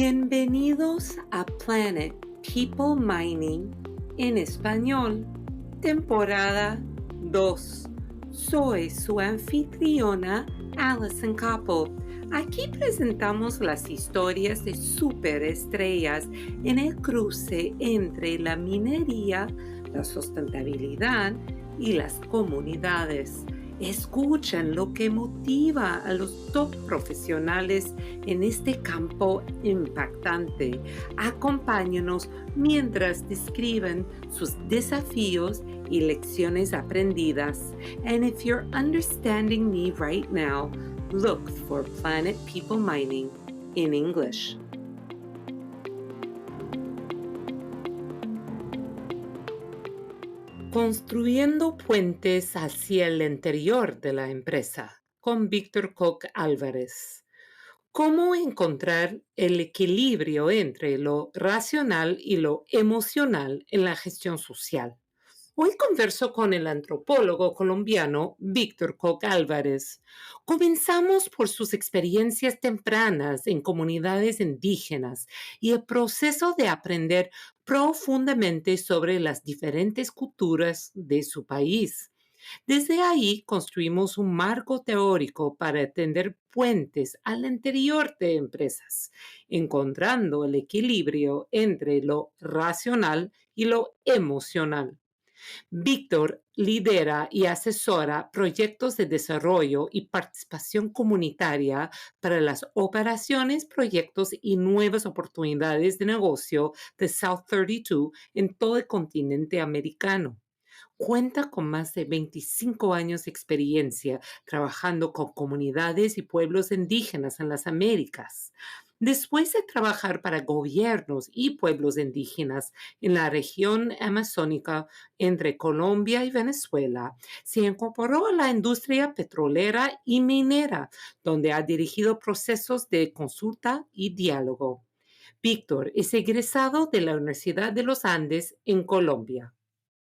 Bienvenidos a Planet People Mining en español, temporada 2. Soy su anfitriona, Alison Koppel. Aquí presentamos las historias de superestrellas en el cruce entre la minería, la sustentabilidad y las comunidades. Escuchen lo que motiva a los top profesionales en este campo impactante. Acompáñenos mientras describen sus desafíos y lecciones aprendidas. And if you're understanding me right now, look for Planet People Mining in English. Construyendo puentes hacia el interior de la empresa, con Víctor Koch Álvarez. ¿Cómo encontrar el equilibrio entre lo racional y lo emocional en la gestión social? Hoy converso con el antropólogo colombiano Víctor Koch Álvarez. Comenzamos por sus experiencias tempranas en comunidades indígenas y el proceso de aprender profundamente sobre las diferentes culturas de su país. Desde ahí construimos un marco teórico para tender puentes al interior de empresas, encontrando el equilibrio entre lo racional y lo emocional. Víctor lidera y asesora proyectos de desarrollo y participación comunitaria para las operaciones, proyectos y nuevas oportunidades de negocio de South 32 en todo el continente americano. Cuenta con más de 25 años de experiencia trabajando con comunidades y pueblos indígenas en las Américas. Después de trabajar para gobiernos y pueblos indígenas en la región amazónica entre Colombia y Venezuela, se incorporó a la industria petrolera y minera, donde ha dirigido procesos de consulta y diálogo. Víctor es egresado de la Universidad de los Andes en Colombia.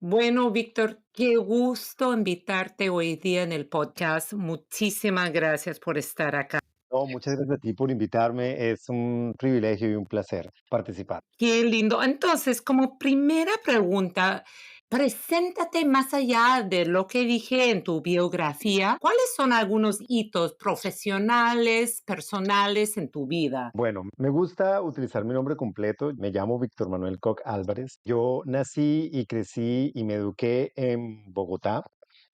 Bueno, Víctor, qué gusto invitarte hoy día en el podcast. Muchísimas gracias por estar acá. No, muchas gracias a ti por invitarme. Es un privilegio y un placer participar. Qué lindo. Entonces, como primera pregunta, preséntate más allá de lo que dije en tu biografía. ¿Cuáles son algunos hitos profesionales, personales en tu vida? Bueno, me gusta utilizar mi nombre completo. Me llamo Víctor Manuel Koch Álvarez. Yo nací y crecí y me eduqué en Bogotá,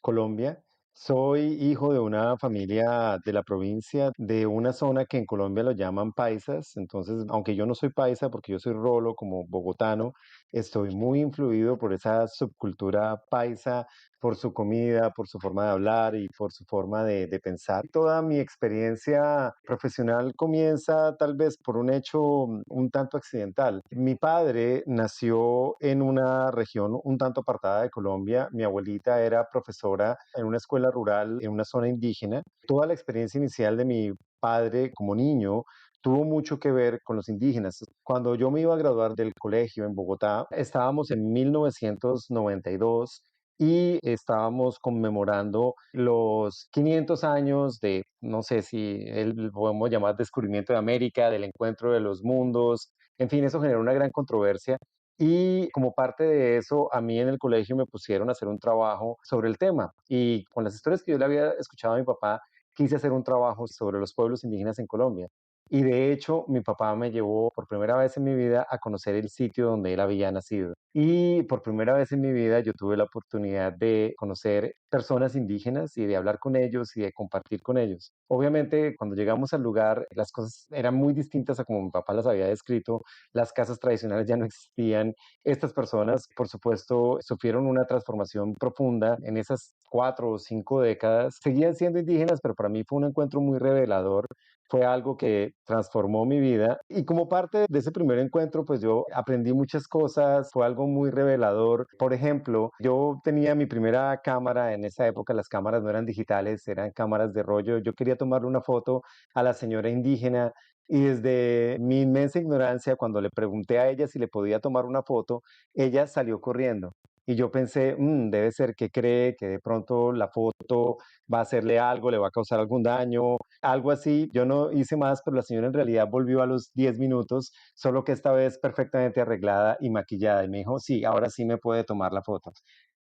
Colombia. Soy hijo de una familia de la provincia, de una zona que en Colombia lo llaman paisas. Entonces, aunque yo no soy paisa porque yo soy rolo como bogotano, estoy muy influido por esa subcultura paisa, por su comida, por su forma de hablar y por su forma de pensar. Toda mi experiencia profesional comienza tal vez por un hecho un tanto accidental. Mi padre nació en una región un tanto apartada de Colombia. Mi abuelita era profesora en una escuela rural en una zona indígena. Toda la experiencia inicial de mi padre como niño tuvo mucho que ver con los indígenas. Cuando yo me iba a graduar del colegio en Bogotá, estábamos en 1992 y estábamos conmemorando los 500 años de, no sé si él podemos llamar descubrimiento de América, del encuentro de los mundos, en fin, eso generó una gran controversia. Y como parte de eso, a mí en el colegio me pusieron a hacer un trabajo sobre el tema. Y con las historias que yo le había escuchado a mi papá, quise hacer un trabajo sobre los pueblos indígenas en Colombia. Y de hecho, mi papá me llevó por primera vez en mi vida a conocer el sitio donde él había nacido. Y por primera vez en mi vida yo tuve la oportunidad de conocer personas indígenas y de hablar con ellos y de compartir con ellos. Obviamente, cuando llegamos al lugar, las cosas eran muy distintas a como mi papá las había descrito. Las casas tradicionales ya no existían. Estas personas, por supuesto, sufrieron una transformación profunda en esas 4 o 5 décadas. Seguían siendo indígenas, pero para mí fue un encuentro muy revelador. Fue algo que transformó mi vida y como parte de ese primer encuentro, pues yo aprendí muchas cosas, fue algo muy revelador. Por ejemplo, yo tenía mi primera cámara, en esa época las cámaras no eran digitales, eran cámaras de rollo. Yo quería tomarle una foto a la señora indígena y desde mi inmensa ignorancia, cuando le pregunté a ella si le podía tomar una foto, ella salió corriendo. y yo pensé, debe ser que cree que de pronto la foto va a hacerle algo, le va a causar algún daño, algo así. Yo no hice más, pero la señora en realidad volvió a los 10 minutos, solo que esta vez perfectamente arreglada y maquillada, y me dijo, sí, ahora sí me puede tomar la foto.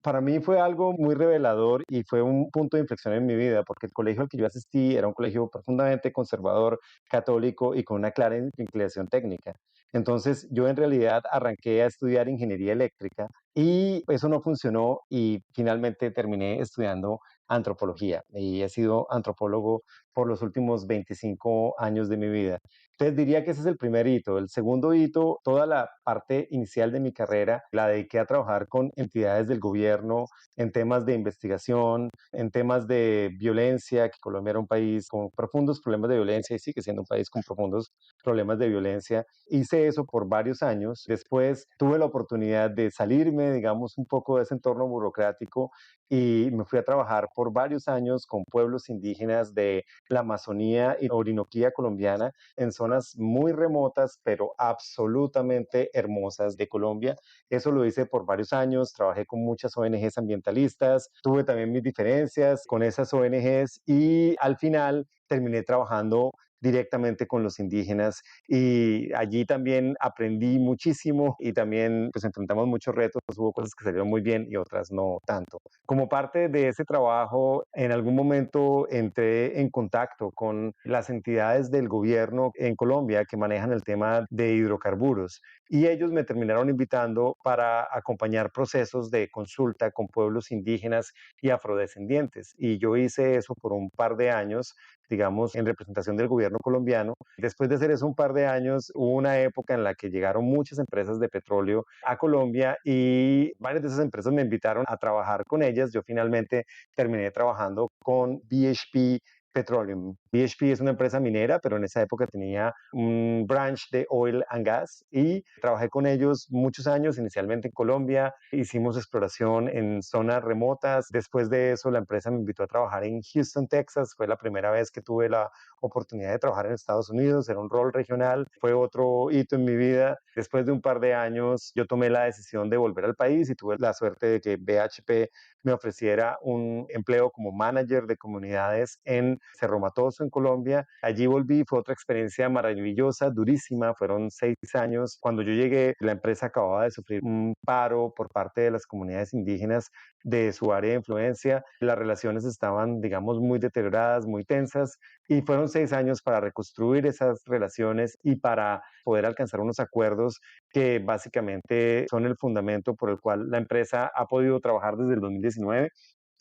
Para mí fue algo muy revelador y fue un punto de inflexión en mi vida, porque el colegio al que yo asistí era un colegio profundamente conservador, católico y con una clara inclinación técnica. Entonces yo en realidad arranqué a estudiar ingeniería eléctrica y eso no funcionó y finalmente terminé estudiando antropología y he sido antropólogo por los últimos 25 años de mi vida. Entonces diría que ese es el primer hito. El segundo hito, toda la parte inicial de mi carrera la dediqué a trabajar con entidades del gobierno en temas de investigación, en temas de violencia, que Colombia era un país con profundos problemas de violencia y sigue siendo un país con profundos problemas de violencia. Hice eso por varios años. Después tuve la oportunidad de salirme, digamos, un poco de ese entorno burocrático y me fui a trabajar por varios años con pueblos indígenas de la Amazonía y Orinoquía colombiana en zonas muy remotas, pero absolutamente hermosas de Colombia. Eso lo hice por varios años, trabajé con muchas ONGs ambientalistas, tuve también mis diferencias con esas ONGs y al final terminé trabajando directamente con los indígenas y allí también aprendí muchísimo y también pues enfrentamos muchos retos, hubo cosas que salieron muy bien y otras no tanto. Como parte de ese trabajo, en algún momento entré en contacto con las entidades del gobierno en Colombia que manejan el tema de hidrocarburos y ellos me terminaron invitando para acompañar procesos de consulta con pueblos indígenas y afrodescendientes. Y yo hice eso por un par de años, digamos, en representación del gobierno colombiano. Después de hacer eso un par de años, hubo una época en la que llegaron muchas empresas de petróleo a Colombia y varias de esas empresas me invitaron a trabajar con ellas. Yo finalmente terminé trabajando con BHP Petroleum. BHP es una empresa minera, pero en esa época tenía un branch de oil and gas y trabajé con ellos muchos años, inicialmente en Colombia. Hicimos exploración en zonas remotas. Después de eso, la empresa me invitó a trabajar en Houston, Texas. Fue la primera vez que tuve la oportunidad de trabajar en Estados Unidos, era un rol regional. Fue otro hito en mi vida. Después de un par de años, yo tomé la decisión de volver al país y tuve la suerte de que BHP me ofreciera un empleo como manager de comunidades en Cerro Matoso, en Colombia. Allí volví, fue otra experiencia maravillosa, durísima, fueron 6 años. Cuando yo llegué, la empresa acababa de sufrir un paro por parte de las comunidades indígenas de su área de influencia. Las relaciones estaban, digamos, muy deterioradas, muy tensas, y fueron 6 años para reconstruir esas relaciones y para poder alcanzar unos acuerdos que básicamente son el fundamento por el cual la empresa ha podido trabajar desde el 2019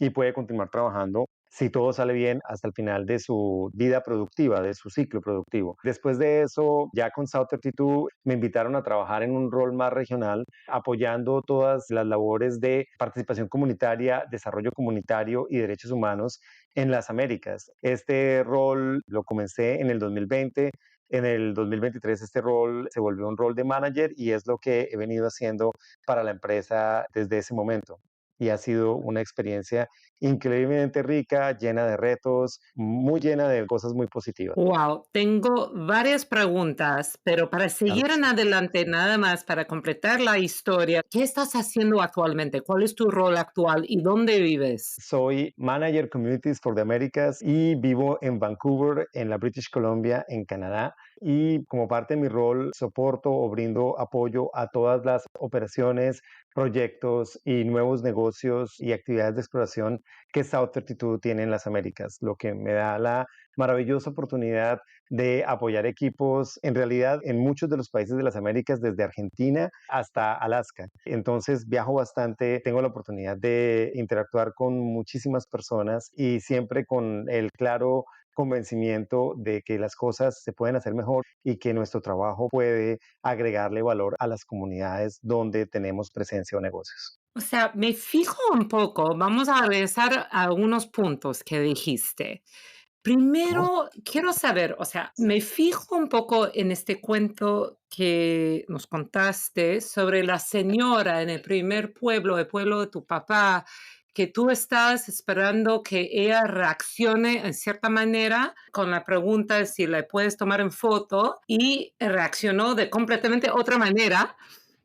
y puede continuar trabajando si todo sale bien hasta el final de su vida productiva, de su ciclo productivo. Después de eso, ya con South 32, me invitaron a trabajar en un rol más regional, apoyando todas las labores de participación comunitaria, desarrollo comunitario y derechos humanos en las Américas. Este rol lo comencé en el 2020. En el 2023 este rol se volvió un rol de manager y es lo que he venido haciendo para la empresa desde ese momento. Y ha sido una experiencia increíblemente rica, llena de retos, muy llena de cosas muy positivas. Wow, tengo varias preguntas, pero para Claro seguir que en sí. adelante, nada más para completar la historia, ¿qué estás haciendo actualmente? ¿Cuál es tu rol actual y dónde vives? Soy Manager Communities for the Americas y vivo en Vancouver, en la British Columbia, en Canadá. Y como parte de mi rol, soporto o brindo apoyo a todas las operaciones, proyectos y nuevos negocios y actividades de exploración que South 32 tiene en las Américas, lo que me da la maravillosa oportunidad de apoyar equipos en realidad en muchos de los países de las Américas, desde Argentina hasta Alaska. Entonces viajo bastante, tengo la oportunidad de interactuar con muchísimas personas y siempre con el claro convencimiento de que las cosas se pueden hacer mejor y que nuestro trabajo puede agregarle valor a las comunidades donde tenemos presencia o negocios. O sea, me fijo un poco, vamos a regresar a algunos puntos que dijiste. Vamos. Primero, quiero saber, o sea, me fijo un poco en este cuento que nos contaste sobre la señora en el primer pueblo, el pueblo de tu papá, que tú estás esperando que ella reaccione en cierta manera con la pregunta de si la puedes tomar en foto y reaccionó de completamente otra manera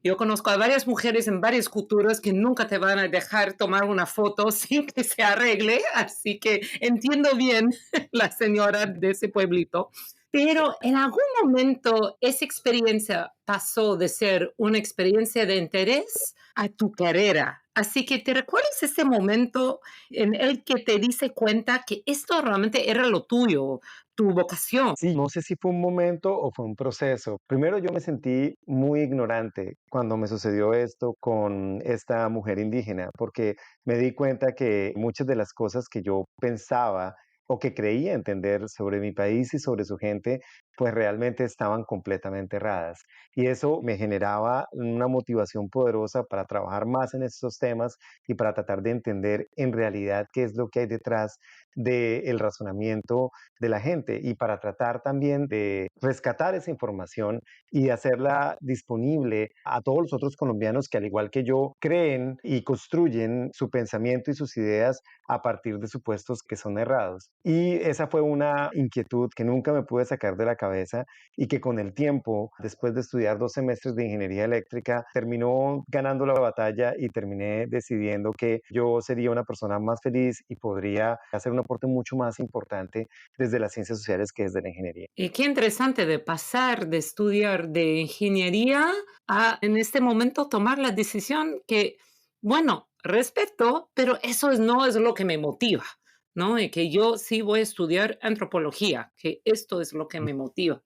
Yo conozco a varias mujeres en varias culturas que nunca te van a dejar tomar una foto sin que se arregle, así que entiendo bien la señora de ese pueblito. Pero en algún momento esa experiencia pasó de ser una experiencia de interés a tu carrera. Así que te recuerdas ese momento en el que te diste cuenta que esto realmente era lo tuyo, tu vocación. Sí, no sé si fue un momento o fue un proceso. Primero yo me sentí muy ignorante cuando me sucedió esto con esta mujer indígena, porque me di cuenta que muchas de las cosas que yo pensaba o que creía entender sobre mi país y sobre su gente, pues realmente estaban completamente erradas. Y eso me generaba una motivación poderosa para trabajar más en estos temas y para tratar de entender en realidad qué es lo que hay detrás del razonamiento de la gente y para tratar también de rescatar esa información y de hacerla disponible a todos los otros colombianos que al igual que yo creen y construyen su pensamiento y sus ideas a partir de supuestos que son errados. Y esa fue una inquietud que nunca me pude sacar de la cabeza y que con el tiempo, después de estudiar 2 semestres de ingeniería eléctrica, terminó ganando la batalla y terminé decidiendo que yo sería una persona más feliz y podría hacer un aporte mucho más importante desde las ciencias sociales que desde la ingeniería. Y qué interesante de pasar de estudiar de ingeniería a en este momento tomar la decisión que, bueno, respeto, pero no es lo que me motiva, ¿no? Y que yo sí voy a estudiar antropología, que esto es lo que me motiva.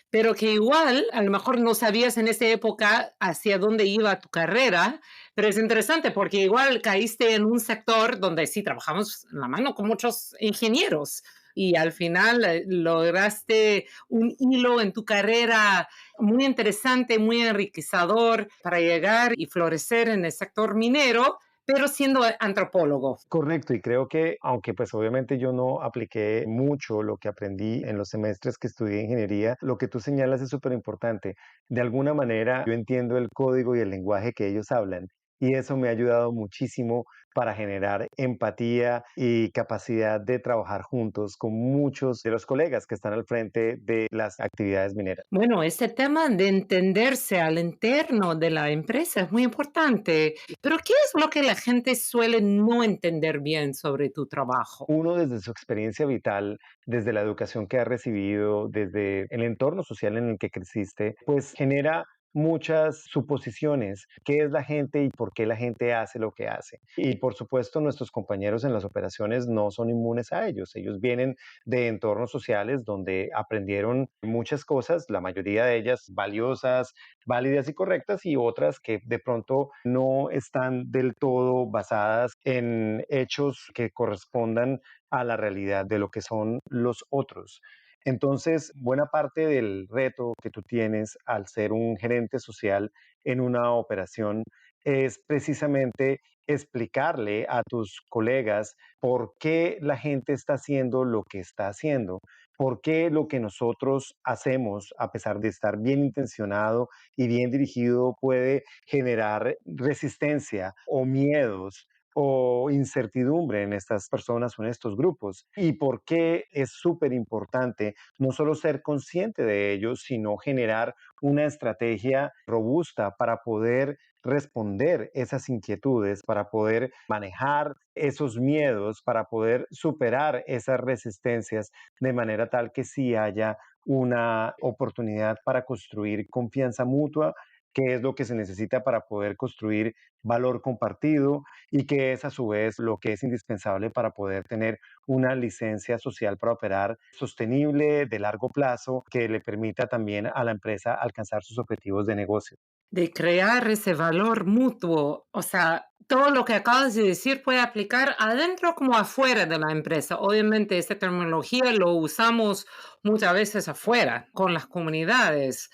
Pero que igual, a lo mejor no sabías en esa época hacia dónde iba tu carrera, pero es interesante porque igual caíste en un sector donde sí trabajamos en la mano con muchos ingenieros y al final lograste un hilo en tu carrera muy interesante, muy enriquecedor para llegar y florecer en el sector minero, pero siendo antropólogo. Correcto, y creo que, aunque pues obviamente yo no apliqué mucho lo que aprendí en los semestres que estudié ingeniería, lo que tú señalas es súper importante. De alguna manera yo entiendo el código y el lenguaje que ellos hablan y eso me ha ayudado muchísimo para generar empatía y capacidad de trabajar juntos con muchos de los colegas que están al frente de las actividades mineras. Bueno, ese tema de entenderse al interno de la empresa es muy importante, pero ¿qué es lo que la gente suele no entender bien sobre tu trabajo? Uno desde su experiencia vital, desde la educación que ha recibido, desde el entorno social en el que creciste, pues genera muchas suposiciones, qué es la gente y por qué la gente hace lo que hace. Y por supuesto, nuestros compañeros en las operaciones no son inmunes a ellos. Ellos vienen de entornos sociales donde aprendieron muchas cosas, la mayoría de ellas valiosas, válidas y correctas, y otras que de pronto no están del todo basadas en hechos que correspondan a la realidad de lo que son los otros. Entonces, buena parte del reto que tú tienes al ser un gerente social en una operación es precisamente explicarle a tus colegas por qué la gente está haciendo lo que está haciendo, por qué lo que nosotros hacemos, a pesar de estar bien intencionado y bien dirigido, puede generar resistencia o miedos o incertidumbre en estas personas o en estos grupos. Y por qué es súper importante no solo ser consciente de ello, sino generar una estrategia robusta para poder responder esas inquietudes, para poder manejar esos miedos, para poder superar esas resistencias de manera tal que sí haya una oportunidad para construir confianza mutua, que es lo que se necesita para poder construir valor compartido y que es a su vez lo que es indispensable para poder tener una licencia social para operar sostenible de largo plazo que le permita también a la empresa alcanzar sus objetivos de negocio. De crear ese valor mutuo, o sea, todo lo que acabas de decir puede aplicar adentro como afuera de la empresa. Obviamente, esta terminología lo usamos muchas veces afuera, con las comunidades,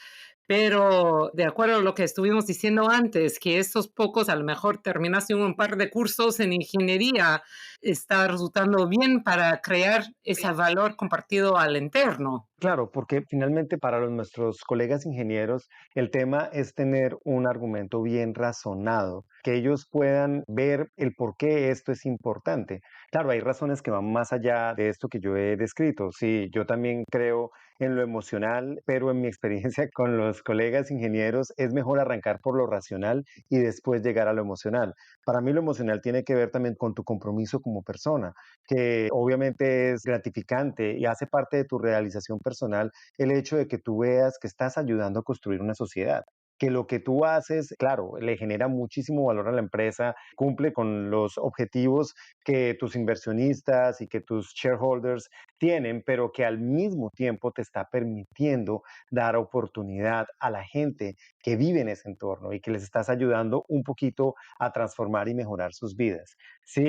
pero de acuerdo a lo que estuvimos diciendo antes, que estos pocos a lo mejor terminaste un par de cursos en ingeniería, está resultando bien para crear ese valor compartido al interno. Claro, porque finalmente para nuestros colegas ingenieros el tema es tener un argumento bien razonado, que ellos puedan ver el por qué esto es importante. Claro, hay razones que van más allá de esto que yo he descrito. Sí, yo también creo en lo emocional, pero en mi experiencia con los colegas ingenieros es mejor arrancar por lo racional y después llegar a lo emocional. Para mí lo emocional tiene que ver también con tu compromiso como persona, que obviamente es gratificante y hace parte de tu realización personal el hecho de que tú veas que estás ayudando a construir una sociedad, que lo que tú haces, claro, le genera muchísimo valor a la empresa, cumple con los objetivos que tus inversionistas y que tus shareholders tienen, pero que al mismo tiempo te está permitiendo dar oportunidad a la gente que vive en ese entorno y que les estás ayudando un poquito a transformar y mejorar sus vidas. Sí,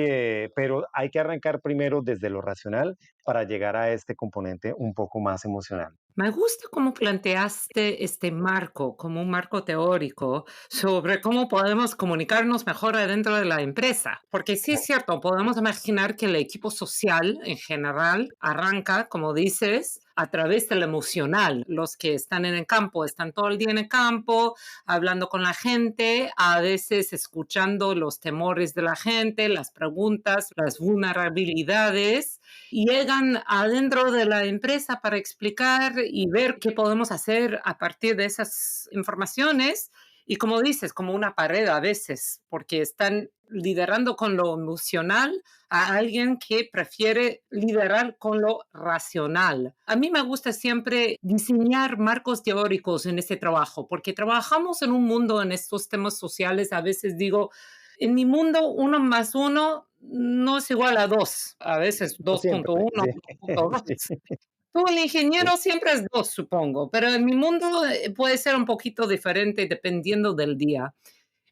pero hay que arrancar primero desde lo racional para llegar a este componente un poco más emocional. Me gusta cómo planteaste este marco como un marco teórico sobre cómo podemos comunicarnos mejor adentro de la empresa, porque sí es cierto, podemos imaginar que el equipo social en general arranca, como dices, a través del emocional. Los que están en el campo están todo el día en el campo, hablando con la gente, a veces escuchando los temores de la gente, las preguntas, las vulnerabilidades y llegan adentro de la empresa para explicar y ver qué podemos hacer a partir de esas informaciones. Y como dices, como una pared a veces, porque están liderando con lo emocional a alguien que prefiere liderar con lo racional. A mí me gusta siempre diseñar marcos teóricos en este trabajo, porque trabajamos en un mundo en estos temas sociales, a veces digo, en mi mundo, uno más uno no es igual a dos, a veces No dos siempre, punto uno, sí, dos punto sí, dos. Tú, el sí. ingeniero siempre es dos, supongo, pero en mi mundo puede ser un poquito diferente dependiendo del día.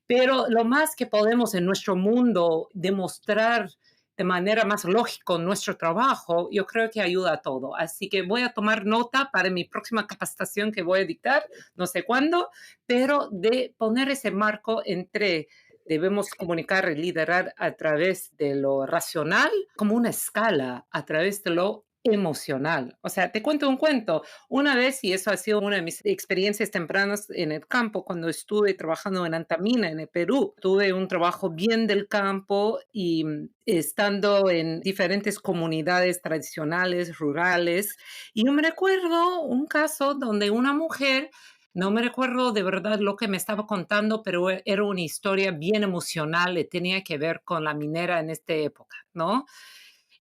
Pero lo más que podemos en nuestro mundo demostrar de manera más lógica nuestro trabajo, yo creo que ayuda a todo. Así que voy a tomar nota para mi próxima capacitación que voy a dictar, no sé cuándo, pero de poner ese marco entre debemos comunicar y liderar a través de lo racional como una escala, a través de lo emocional. O sea, te cuento un cuento. Una vez, y eso ha sido una de mis experiencias tempranas en el campo, cuando estuve trabajando en Antamina, en el Perú, tuve un trabajo bien del campo y estando en diferentes comunidades tradicionales, rurales, y yo me recuerdo un caso donde una mujer, no me recuerdo de verdad lo que me estaba contando, pero era una historia bien emocional y tenía que ver con la minera en esta época, ¿no?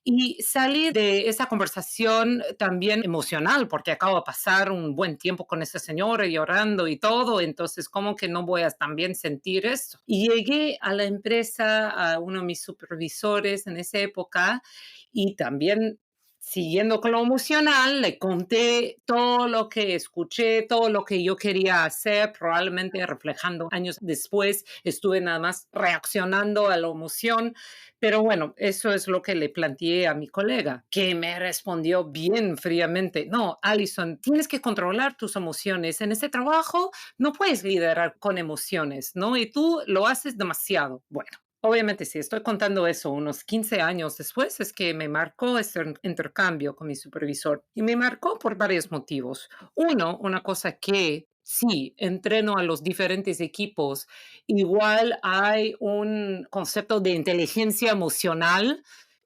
Y salí de esa conversación también emocional, porque acabo de pasar un buen tiempo con esa señora llorando y todo, entonces, ¿cómo que no voy a también sentir esto? Y llegué a la empresa, a uno de mis supervisores en esa época, y también siguiendo con lo emocional, le conté todo lo que escuché, todo lo que yo quería hacer, probablemente reflejando años después, estuve nada más reaccionando a la emoción, pero bueno, eso es lo que le planteé a mi colega, que me respondió bien fríamente. No, Alison, tienes que controlar tus emociones. En este trabajo no puedes liderar con emociones, ¿no? Y tú lo haces demasiado. Bueno. Obviamente, si estoy contando eso unos 15 años después, es que me marcó ese intercambio con mi supervisor y me marcó por varios motivos. Uno, una cosa que sí, entreno a los diferentes equipos. Igual hay un concepto de inteligencia emocional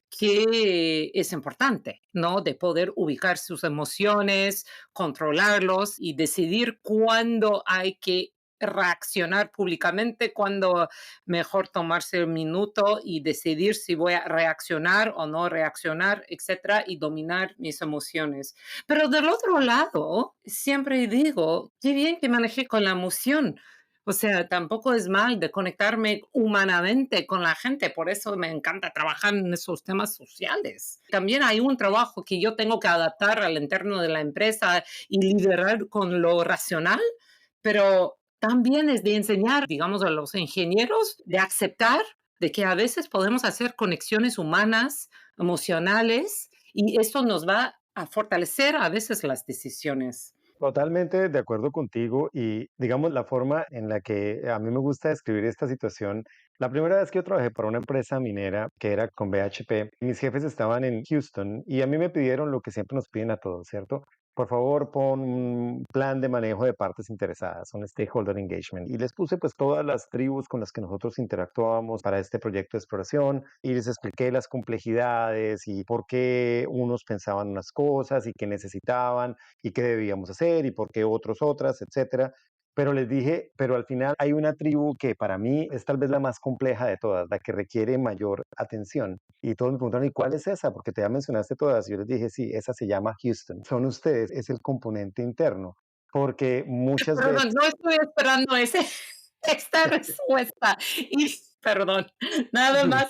que es importante, ¿no? De poder ubicar sus emociones, controlarlos y decidir cuándo hay que reaccionar públicamente, cuándo mejor tomarse un minuto y decidir si voy a reaccionar o no reaccionar, etcétera, y dominar mis emociones. Pero del otro lado, siempre digo, qué bien que manejé con la emoción. O sea, tampoco es mal de conectarme humanamente con la gente, por eso me encanta trabajar en esos temas sociales. También hay un trabajo que yo tengo que adaptar al interno de la empresa y liderar con lo racional, pero también es de enseñar, digamos, a los ingenieros de aceptar de que a veces podemos hacer conexiones humanas, emocionales, y esto nos va a fortalecer a veces las decisiones. Totalmente de acuerdo contigo y digamos la forma en la que a mí me gusta describir esta situación. La primera vez que yo trabajé para una empresa minera que era con BHP, mis jefes estaban en Houston y a mí me pidieron lo que siempre nos piden a todos, ¿cierto? Por favor, pon un plan de manejo de partes interesadas, un stakeholder engagement. Y les puse pues todas las tribus con las que nosotros interactuábamos para este proyecto de exploración y les expliqué las complejidades y por qué unos pensaban unas cosas y qué necesitaban y qué debíamos hacer y por qué otros otras, etcétera. Pero les dije, pero al final hay una tribu que para mí es tal vez la más compleja de todas, la que requiere mayor atención. Y todos me preguntaron, ¿y cuál es esa? Porque te ya mencionaste todas. Y yo les dije, sí, esa se llama Houston. Son ustedes, es el componente interno. Porque muchas Perdón, veces, no estoy esperando esta respuesta. Y perdón, nada más,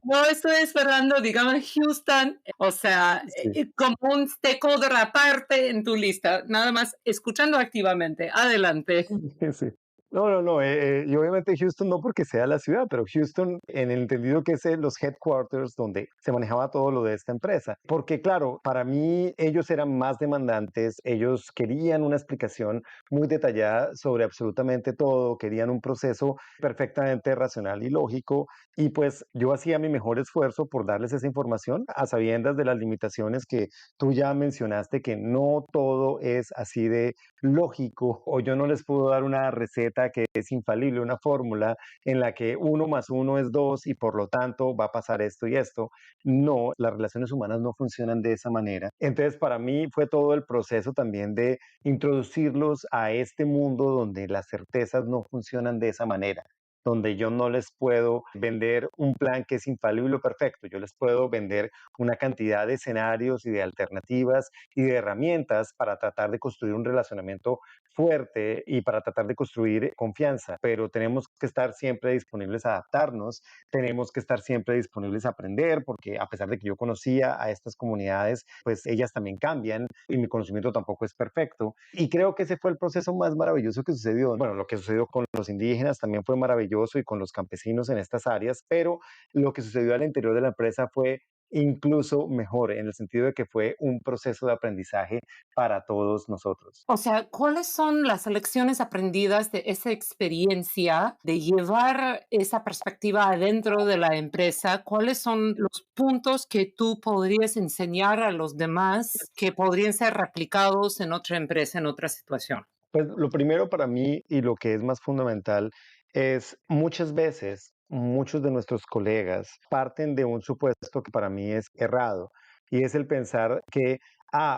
no estoy esperando, digamos, Houston, o sea, sí, como un stakeholder aparte en tu lista, nada más escuchando activamente. Adelante. sí. No, no, no. Y obviamente Houston no porque sea la ciudad, pero Houston en el entendido que es los headquarters donde se manejaba todo lo de esta empresa. Porque claro, para mí ellos eran más demandantes, ellos querían una explicación muy detallada sobre absolutamente todo, querían un proceso perfectamente racional y lógico. Y pues yo hacía mi mejor esfuerzo por darles esa información a sabiendas de las limitaciones que tú ya mencionaste, que no todo es así de lógico o yo no les puedo dar una receta que es infalible, una fórmula en la que uno más uno es dos y por lo tanto va a pasar esto y esto. No, las relaciones humanas no funcionan de esa manera. Entonces, para mí fue todo el proceso también de introducirlos a este mundo donde las certezas no funcionan de esa manera, donde yo no les puedo vender un plan que es infalible o perfecto, yo les puedo vender una cantidad de escenarios y de alternativas y de herramientas para tratar de construir un relacionamiento fuerte y para tratar de construir confianza, pero tenemos que estar siempre disponibles a adaptarnos, tenemos que estar siempre disponibles a aprender, porque a pesar de que yo conocía a estas comunidades, pues ellas también cambian y mi conocimiento tampoco es perfecto. Y creo que ese fue el proceso más maravilloso que sucedió. Bueno, lo que sucedió con los indígenas también fue maravilloso y con los campesinos en estas áreas, pero lo que sucedió al interior de la empresa fue incluso mejor, en el sentido de que fue un proceso de aprendizaje para todos nosotros. O sea, ¿cuáles son las lecciones aprendidas de esa experiencia de llevar esa perspectiva adentro de la empresa? ¿Cuáles son los puntos que tú podrías enseñar a los demás que podrían ser replicados en otra empresa, en otra situación? Pues lo primero para mí y lo que es más fundamental es muchas veces muchos de nuestros colegas parten de un supuesto que para mí es errado y es el pensar que,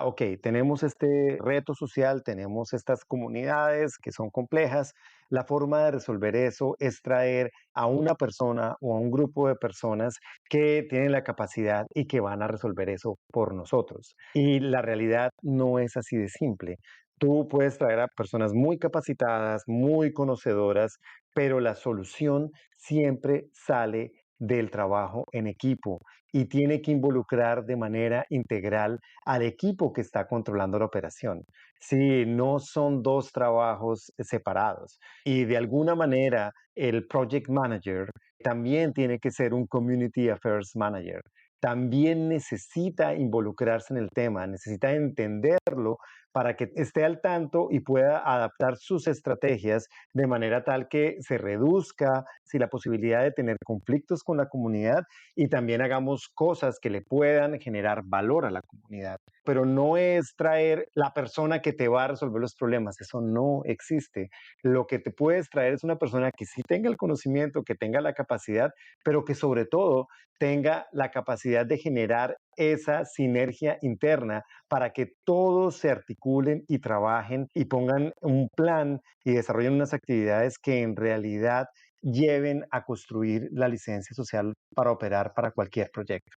ok, tenemos este reto social, tenemos estas comunidades que son complejas, la forma de resolver eso es traer a una persona o a un grupo de personas que tienen la capacidad y que van a resolver eso por nosotros. Y la realidad no es así de simple. Tú puedes traer a personas muy capacitadas, muy conocedoras, pero la solución siempre sale del trabajo en equipo y tiene que involucrar de manera integral al equipo que está controlando la operación. Sí, no son dos trabajos separados y de alguna manera el project manager también tiene que ser un community affairs manager. También necesita involucrarse en el tema, necesita entenderlo para que esté al tanto y pueda adaptar sus estrategias de manera tal que se reduzca si la posibilidad de tener conflictos con la comunidad y también hagamos cosas que le puedan generar valor a la comunidad. Pero no es traer la persona que te va a resolver los problemas, eso no existe. Lo que te puedes traer es una persona que sí tenga el conocimiento, que tenga la capacidad, pero que sobre todo tenga la capacidad de generar esa sinergia interna para que todos se articulen y trabajen y pongan un plan y desarrollen unas actividades que en realidad lleven a construir la licencia social para operar para cualquier proyecto.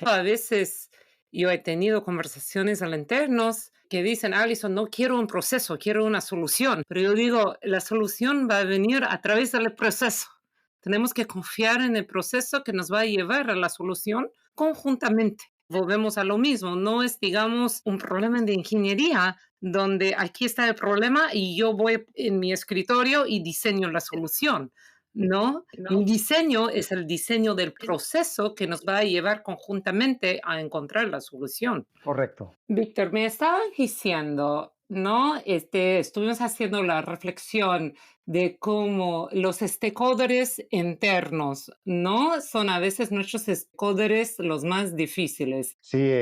A veces yo he tenido conversaciones al internos que dicen, Alison, no quiero un proceso, quiero una solución. Pero yo digo, la solución va a venir a través del proceso. Tenemos que confiar en el proceso que nos va a llevar a la solución conjuntamente. Volvemos a lo mismo, no es, digamos, un problema de ingeniería donde aquí está el problema y yo voy en mi escritorio y diseño la solución. No, el diseño es el diseño del proceso que nos va a llevar conjuntamente a encontrar la solución. Correcto. Víctor, me estabas diciendo ¿no? Estuvimos haciendo la reflexión de cómo los stakeholders internos, ¿no? Son a veces nuestros stakeholders los más difíciles. Sí,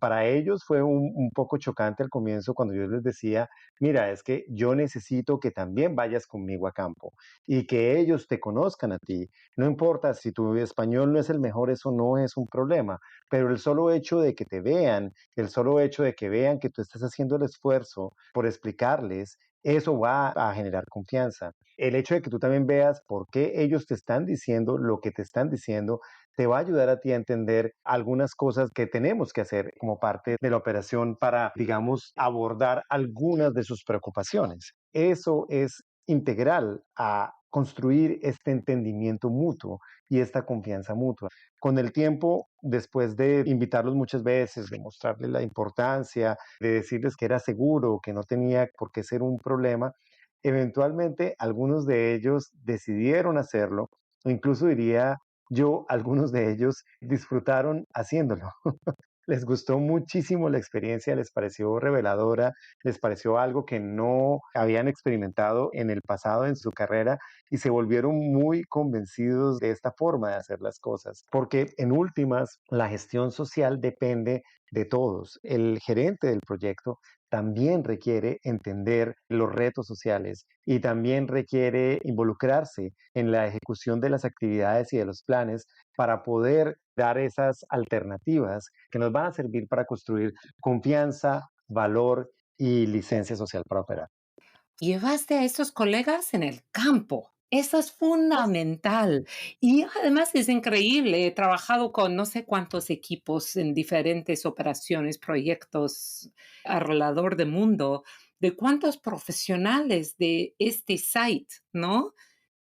para ellos fue un poco chocante al comienzo cuando yo les decía, mira, es que yo necesito que también vayas conmigo a campo y que ellos te conozcan a ti. No importa si tu español no es el mejor, eso no es un problema, pero el solo hecho de que te vean, el solo hecho de que vean que tú estás haciendo el esfuerzo por explicarles, eso va a generar confianza. El hecho de que tú también veas por qué ellos te están diciendo lo que te están diciendo te va a ayudar a ti a entender algunas cosas que tenemos que hacer como parte de la operación para, digamos, abordar algunas de sus preocupaciones. Eso es integral a construir este entendimiento mutuo y esta confianza mutua. Con el tiempo, después de invitarlos muchas veces, de mostrarles la importancia, de decirles que era seguro, que no tenía por qué ser un problema, eventualmente algunos de ellos decidieron hacerlo, o incluso diría yo, algunos de ellos disfrutaron haciéndolo. Les gustó muchísimo la experiencia, les pareció reveladora, les pareció algo que no habían experimentado en el pasado en su carrera y se volvieron muy convencidos de esta forma de hacer las cosas, porque en últimas la gestión social depende de todos. El gerente del proyecto también requiere entender los retos sociales y también requiere involucrarse en la ejecución de las actividades y de los planes para poder dar esas alternativas que nos van a servir para construir confianza, valor y licencia social para operar. Llevaste a esos colegas en el campo. Eso es fundamental. Y además es increíble. He trabajado con no sé cuántos equipos en diferentes operaciones, proyectos alrededor del mundo, de cuántos profesionales de este site, ¿no?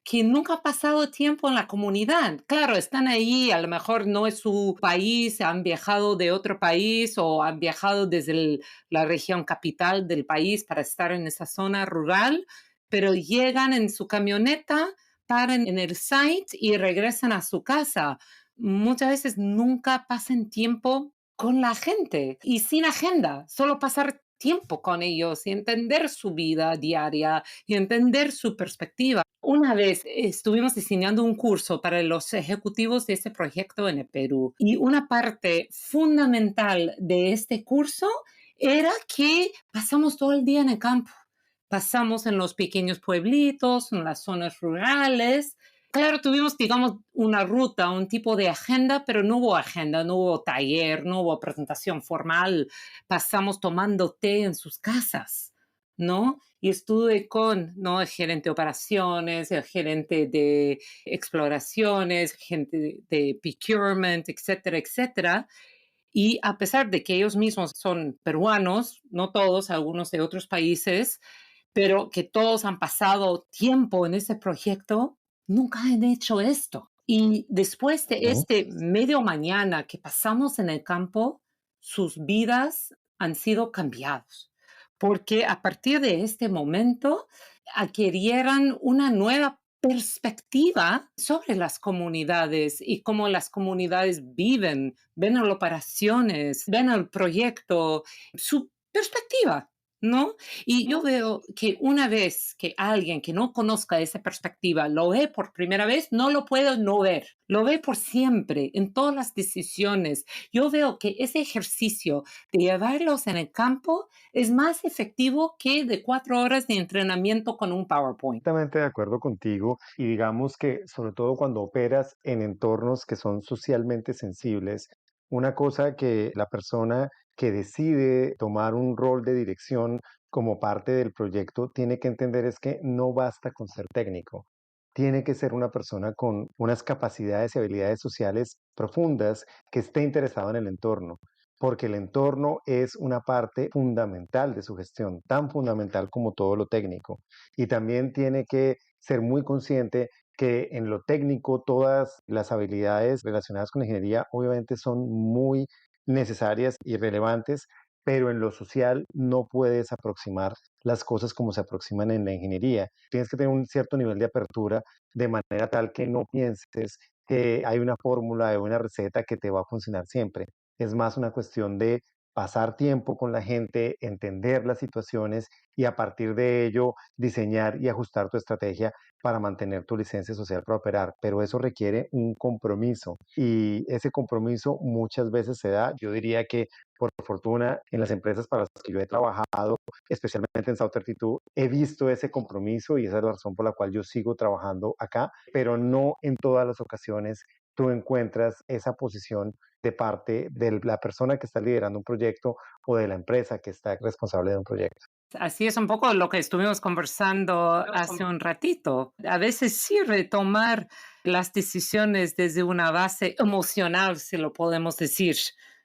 Que nunca ha pasado tiempo en la comunidad. Claro, están ahí, a lo mejor no es su país, han viajado de otro país o han viajado desde la región capital del país para estar en esa zona rural, pero llegan en su camioneta, paran en el site y regresan a su casa. Muchas veces nunca pasan tiempo con la gente y sin agenda, solo pasar tiempo con ellos y entender su vida diaria y entender su perspectiva. Una vez estuvimos diseñando un curso para los ejecutivos de este proyecto en el Perú y una parte fundamental de este curso era que pasamos todo el día en el campo. Pasamos en los pequeños pueblitos, en las zonas rurales. Claro, tuvimos, digamos, una ruta, un tipo de agenda, pero no hubo agenda, no hubo taller, no hubo presentación formal. Pasamos tomando té en sus casas, ¿no? Y estuve con, ¿no?, el gerente de operaciones, el gerente de exploraciones, gente de procurement, etcétera, etcétera. Y a pesar de que ellos mismos son peruanos, no todos, algunos de otros países, pero que todos han pasado tiempo en ese proyecto, nunca han hecho esto. Y después de ¿No? este medio mañana que pasamos en el campo, sus vidas han sido cambiados, porque a partir de este momento adquirieran una nueva perspectiva sobre las comunidades y cómo las comunidades viven, ven las operaciones, ven el proyecto, su perspectiva, ¿no? Y yo veo que una vez que alguien que no conozca esa perspectiva lo ve por primera vez, no lo puede no ver, lo ve por siempre en todas las decisiones. Yo veo que ese ejercicio de llevarlos en el campo es más efectivo que de 4 horas de entrenamiento con un PowerPoint. Completamente de acuerdo contigo y digamos que sobre todo cuando operas en entornos que son socialmente sensibles, una cosa que la persona que decide tomar un rol de dirección como parte del proyecto tiene que entender es que no basta con ser técnico, tiene que ser una persona con unas capacidades y habilidades sociales profundas que esté interesado en el entorno, porque el entorno es una parte fundamental de su gestión, tan fundamental como todo lo técnico. Y también tiene que ser muy consciente que en lo técnico todas las habilidades relacionadas con la ingeniería obviamente son muy necesarias y relevantes, pero en lo social no puedes aproximar las cosas como se aproximan en la ingeniería. Tienes que tener un cierto nivel de apertura de manera tal que no pienses que hay una fórmula, una receta que te va a funcionar siempre. Es más una cuestión de pasar tiempo con la gente, entender las situaciones y a partir de ello diseñar y ajustar tu estrategia para mantener tu licencia social para operar. Pero eso requiere un compromiso y ese compromiso muchas veces se da, yo diría que por fortuna en las empresas para las que yo he trabajado, especialmente en South 32, he visto ese compromiso y esa es la razón por la cual yo sigo trabajando acá, pero no en todas las ocasiones tú encuentras esa posición de parte de la persona que está liderando un proyecto o de la empresa que está responsable de un proyecto. Así es un poco lo que estuvimos conversando hace un ratito. A veces sí retomar las decisiones desde una base emocional, si lo podemos decir,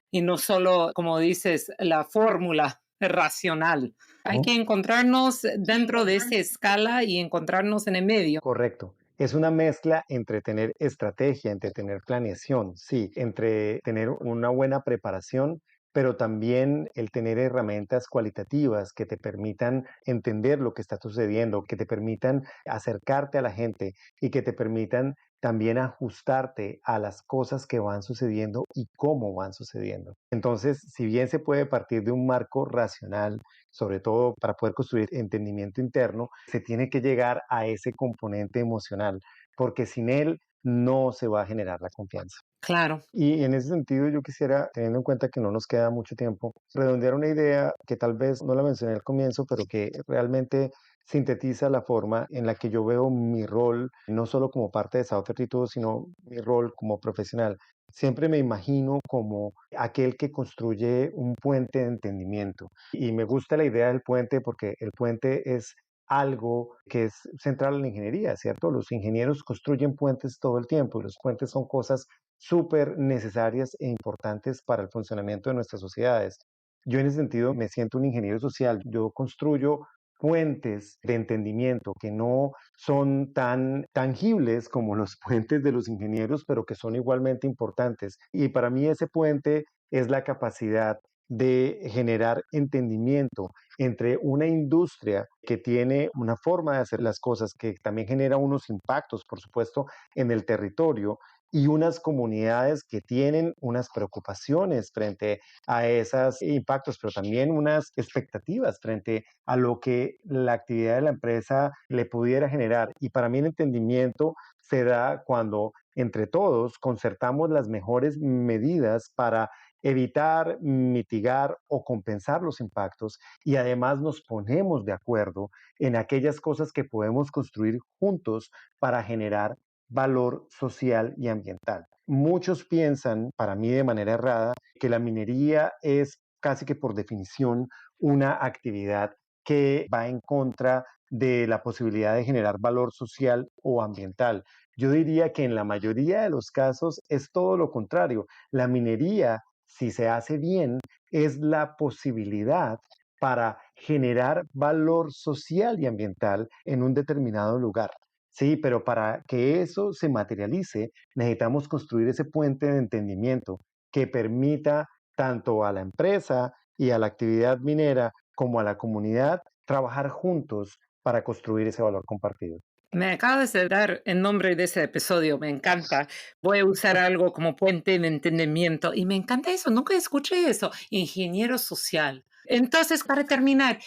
y no solo, como dices, la fórmula racional. Hay ¿No? que encontrarnos dentro de esa escala y encontrarnos en el medio. Correcto. Es una mezcla entre tener estrategia, entre tener planeación, sí, entre tener una buena preparación, pero también el tener herramientas cualitativas que te permitan entender lo que está sucediendo, que te permitan acercarte a la gente y que te permitan también ajustarte a las cosas que van sucediendo y cómo van sucediendo. Entonces, si bien se puede partir de un marco racional, sobre todo para poder construir entendimiento interno, se tiene que llegar a ese componente emocional, porque sin él no se va a generar la confianza. Claro. Y en ese sentido yo quisiera, teniendo en cuenta que no nos queda mucho tiempo, redondear una idea que tal vez no la mencioné al comienzo, pero que realmente sintetiza la forma en la que yo veo mi rol, no solo como parte de South 32, sino mi rol como profesional. Siempre me imagino como aquel que construye un puente de entendimiento. Y me gusta la idea del puente porque el puente es algo que es central en la ingeniería, ¿cierto? Los ingenieros construyen puentes todo el tiempo y los puentes son cosas súper necesarias e importantes para el funcionamiento de nuestras sociedades. Yo en ese sentido me siento un ingeniero social. Yo construyo puentes de entendimiento que no son tan tangibles como los puentes de los ingenieros, pero que son igualmente importantes. Y para mí ese puente es la capacidad de generar entendimiento entre una industria que tiene una forma de hacer las cosas, que también genera unos impactos, por supuesto, en el territorio, y unas comunidades que tienen unas preocupaciones frente a esos impactos, pero también unas expectativas frente a lo que la actividad de la empresa le pudiera generar. Y para mí el entendimiento se da cuando entre todos concertamos las mejores medidas para evitar, mitigar o compensar los impactos y además nos ponemos de acuerdo en aquellas cosas que podemos construir juntos para generar valor social y ambiental. Muchos piensan, para mí de manera errada, que la minería es casi que por definición una actividad que va en contra de la posibilidad de generar valor social o ambiental. Yo diría que en la mayoría de los casos es todo lo contrario. La minería, si se hace bien, es la posibilidad para generar valor social y ambiental en un determinado lugar. Sí, pero para que eso se materialice, necesitamos construir ese puente de entendimiento que permita tanto a la empresa y a la actividad minera como a la comunidad trabajar juntos para construir ese valor compartido. Me acabas de dar el nombre de ese episodio, me encanta. Voy a usar algo como puente de entendimiento y me encanta eso, nunca escuché eso, ingeniero social. Entonces, para terminar,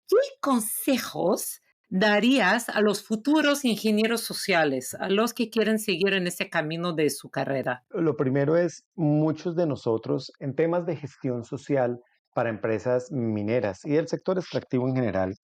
¿qué consejos darías a los futuros ingenieros sociales, a los que quieren seguir en ese camino de su carrera? Lo primero es, muchos de nosotros en temas de gestión social para empresas mineras y del sector extractivo en general,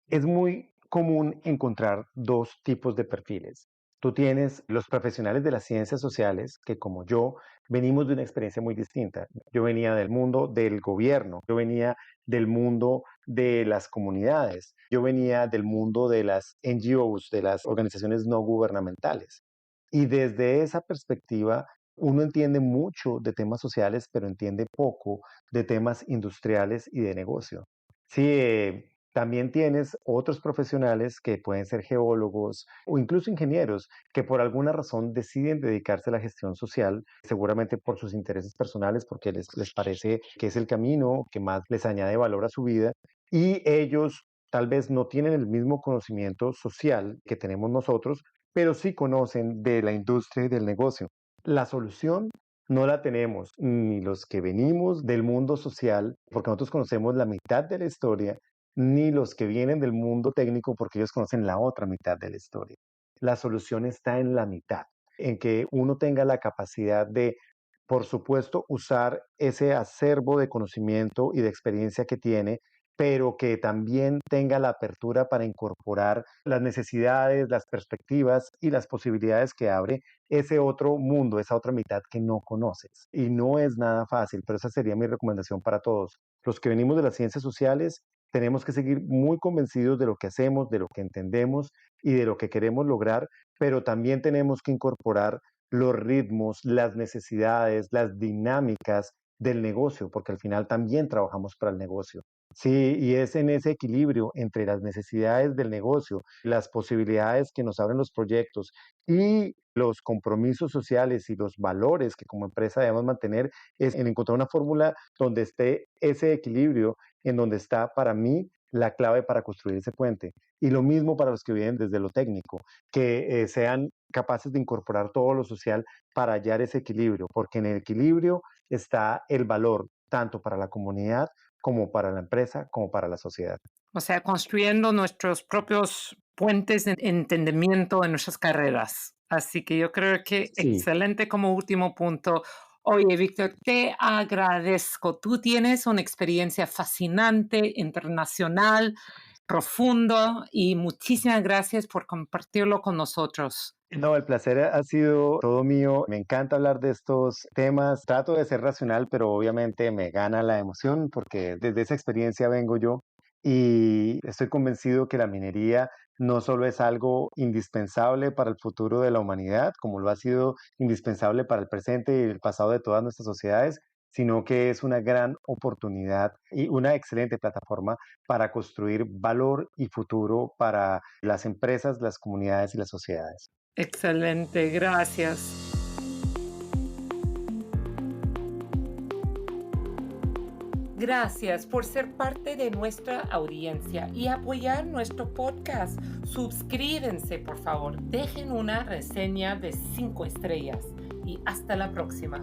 es muy común encontrar dos tipos de perfiles. Tú tienes los profesionales de las ciencias sociales que como yo venimos de una experiencia muy distinta. Yo venía del mundo del gobierno, yo venía del mundo de las comunidades, yo venía del mundo de las NGOs, de las organizaciones no gubernamentales. Y desde esa perspectiva, uno entiende mucho de temas sociales, pero entiende poco de temas industriales y de negocio. Sí, también tienes otros profesionales que pueden ser geólogos o incluso ingenieros que por alguna razón deciden dedicarse a la gestión social, seguramente por sus intereses personales, porque les parece que es el camino que más les añade valor a su vida y ellos tal vez no tienen el mismo conocimiento social que tenemos nosotros, pero sí conocen de la industria y del negocio. La solución no la tenemos ni los que venimos del mundo social, porque nosotros conocemos la mitad de la historia, ni los que vienen del mundo técnico, porque ellos conocen la otra mitad de la historia. La solución está en la mitad, en que uno tenga la capacidad de, por supuesto, usar ese acervo de conocimiento y de experiencia que tiene, pero que también tenga la apertura para incorporar las necesidades, las perspectivas y las posibilidades que abre ese otro mundo, esa otra mitad que no conoces. Y no es nada fácil, pero esa sería mi recomendación para todos. Los que venimos de las ciencias sociales tenemos que seguir muy convencidos de lo que hacemos, de lo que entendemos y de lo que queremos lograr, pero también tenemos que incorporar los ritmos, las necesidades, las dinámicas del negocio, porque al final también trabajamos para el negocio. Sí, y es en ese equilibrio entre las necesidades del negocio, las posibilidades que nos abren los proyectos y los compromisos sociales y los valores que como empresa debemos mantener, es en encontrar una fórmula donde esté ese equilibrio, en donde está para mí la clave para construir ese puente. Y lo mismo para los que vienen desde lo técnico, que sean capaces de incorporar todo lo social para hallar ese equilibrio, porque en el equilibrio está el valor tanto para la comunidad como para la empresa, como para la sociedad. O sea, construyendo nuestros propios puentes de entendimiento en nuestras carreras. Así que yo creo que Sí, excelente como último punto. Oye, Víctor, te agradezco. Tú tienes una experiencia fascinante, internacional, profundo y muchísimas gracias por compartirlo con nosotros. no, el placer ha sido todo mío. Me encanta hablar de estos temas. Trato de ser racional, pero obviamente me gana la emoción porque desde esa experiencia vengo yo y estoy convencido que la minería no solo es algo indispensable para el futuro de la humanidad, como lo ha sido indispensable para el presente y el pasado de todas nuestras sociedades, sino que es una gran oportunidad y una excelente plataforma para construir valor y futuro para las empresas, las comunidades y las sociedades. Excelente, gracias. Gracias por ser parte de nuestra audiencia y apoyar nuestro podcast. Suscríbanse, por favor. Dejen una reseña de 5 estrellas y hasta la próxima.